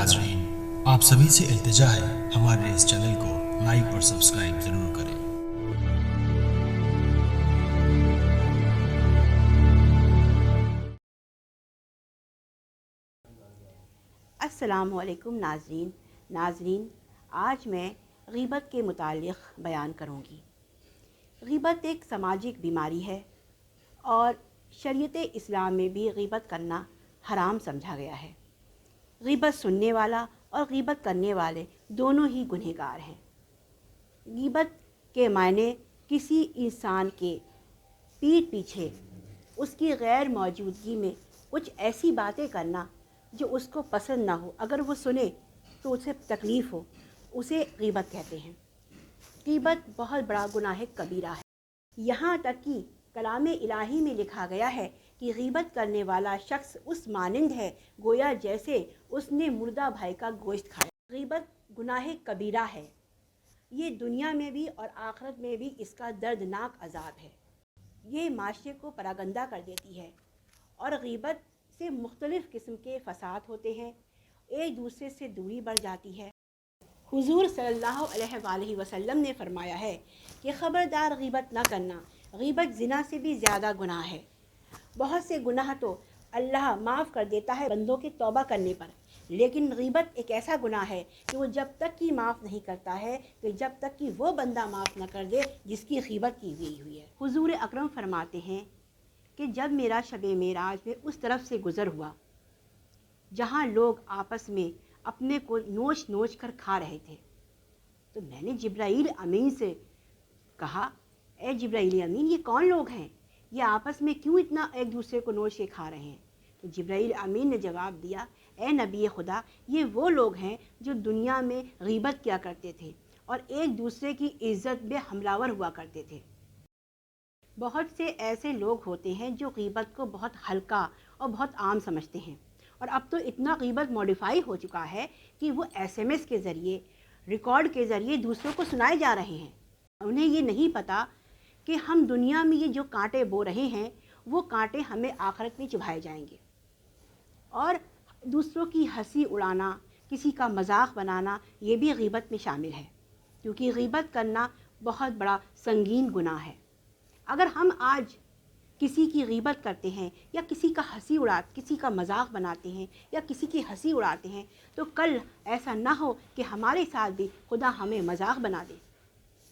नाज़रीन, आप सभी से इल्तिजा है हमारे इस चैनल को लाइक और सब्सक्राइब ज़रूर करें। अस्सलामु अलैकुम नाज़रीन, आज मैं ग़ीबत के मुतालिक़ बयान करूँगी। ग़ीबत एक सामाजिक बीमारी है और शरीयत इस्लाम में भी ग़ीबत करना हराम समझा गया है। ग़ीबत सुनने वाला और ग़ीबत करने वाले दोनों ही गुनहगार हैं। ग़ीबत के मायने किसी इंसान के पीठ पीछे उसकी गैर मौजूदगी में कुछ ऐसी बातें करना जो उसको पसंद ना हो, अगर वो सुने तो उसे तकलीफ़ हो, उसे ग़ीबत कहते हैं। ग़ीबत बहुत बड़ा गुनाह कबीरा है। यहाँ तक कि कलाम इलाही में लिखा गया है कि ग़ीबत करने वाला शख्स उस मानंद है गोया जैसे उसने मुर्दा भाई का गोश्त खाया। ग़ीबत गुनाह कबीरा है। ये दुनिया में भी और आखिरत में भी इसका दर्दनाक अज़ाब है। ये माशरे को परागंदा कर देती है और ग़ीबत से मुख्तलिफ़ किस्म के फ़साद होते हैं, एक दूसरे से दूरी बढ़ जाती है। हुज़ूर सल्लल्लाहु अलैहि वसल्लम ने फरमाया है कि ख़बरदार ग़ीबत न करना, ग़ीबत ज़िना से भी ज़्यादा गुनाह है। बहुत से गुनाह तो अल्लाह माफ़ कर देता है बंदों के तौबा करने पर, लेकिन ग़ीबत एक ऐसा गुनाह है कि वो जब तक कि माफ़ नहीं करता है कि जब तक कि वो बंदा माफ़ न कर दे जिसकी ग़ीबत की गई हुई है। हुज़ूर अकरम फरमाते हैं कि जब मेरा शब-ए मेराज में उस तरफ से गुज़र हुआ जहाँ लोग आपस में अपने को नोच नोच कर खा रहे थे, तो मैंने जिब्राईल अमीन से कहा, ए जिब्राईल अमीन, ये कौन लोग हैं? ये आपस में क्यों इतना एक दूसरे को नोच के खा रहे हैं? तो जिब्राईल अमीन ने जवाब दिया, ए नबी खुदा, ये वो लोग हैं जो दुनिया में ग़ीबत किया करते थे और एक दूसरे की इज़्ज़त में हमलावर हुआ करते थे। बहुत से ऐसे लोग होते हैं जो ग़ीबत को बहुत हल्का और बहुत आम समझते हैं, और अब तो इतना ग़ीबत मॉडिफाई हो चुका है कि वो SMS के ज़रिए, रिकॉर्ड के ज़रिए दूसरों को सुनाए जा रहे हैं। उन्हें ये नहीं पता कि हम दुनिया में ये जो कांटे बो रहे हैं वो कांटे हमें आखिरत में चुभाए जाएंगे। और दूसरों की हंसी उड़ाना, किसी का मजाक बनाना, ये भी ग़ीबत में शामिल है, क्योंकि ग़ीबत करना बहुत बड़ा संगीन गुनाह है। अगर हम आज किसी की ग़ीबत करते हैं या किसी का मजाक बनाते हैं या किसी की हंसी उड़ाते हैं, तो कल ऐसा ना हो कि हमारे साथ भी खुदा हमें मजाक बना दे।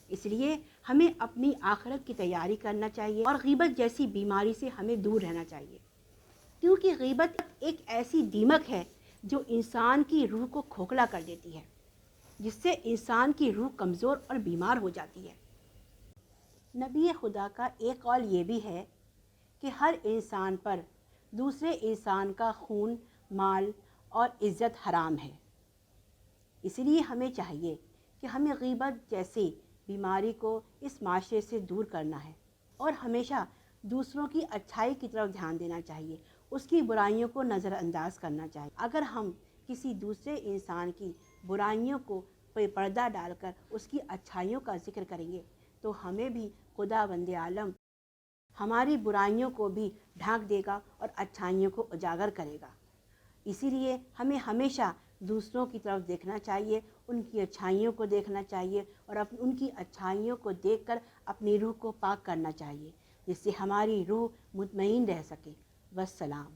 इसलिए हमें अपनी आखिरत की तैयारी करना चाहिए और ग़ीबत जैसी बीमारी से हमें दूर रहना चाहिए, क्योंकि ग़ीबत एक ऐसी दीमक है जो इंसान की रूह को खोखला कर देती है, जिससे इंसान की रूह कमज़ोर और बीमार हो जाती है। नबी खुदा का एक कौल ये भी है कि हर इंसान पर दूसरे इंसान का खून, माल और इज़्ज़त हराम है। इसलिए हमें चाहिए कि हमें ग़ीबत जैसी बीमारी को इस माशरे से दूर करना है और हमेशा दूसरों की अच्छाई की तरफ ध्यान देना चाहिए, उसकी बुराइयों को नज़रअंदाज करना चाहिए। अगर हम किसी दूसरे इंसान की बुराइयों को पर्दा डालकर उसकी अच्छाइयों का जिक्र करेंगे तो हमें भी खुदावंद आलम हमारी बुराइयों को भी ढांक देगा और अच्छाइयों को उजागर करेगा। इसीलिए हमें हमेशा दूसरों की तरफ देखना चाहिए, उनकी अच्छाइयों को देखना चाहिए और उनकी अच्छाइयों को देखकर अपनी रूह को पाक करना चाहिए, जिससे हमारी रूह मुतमईन रह सके। वस्सलाम।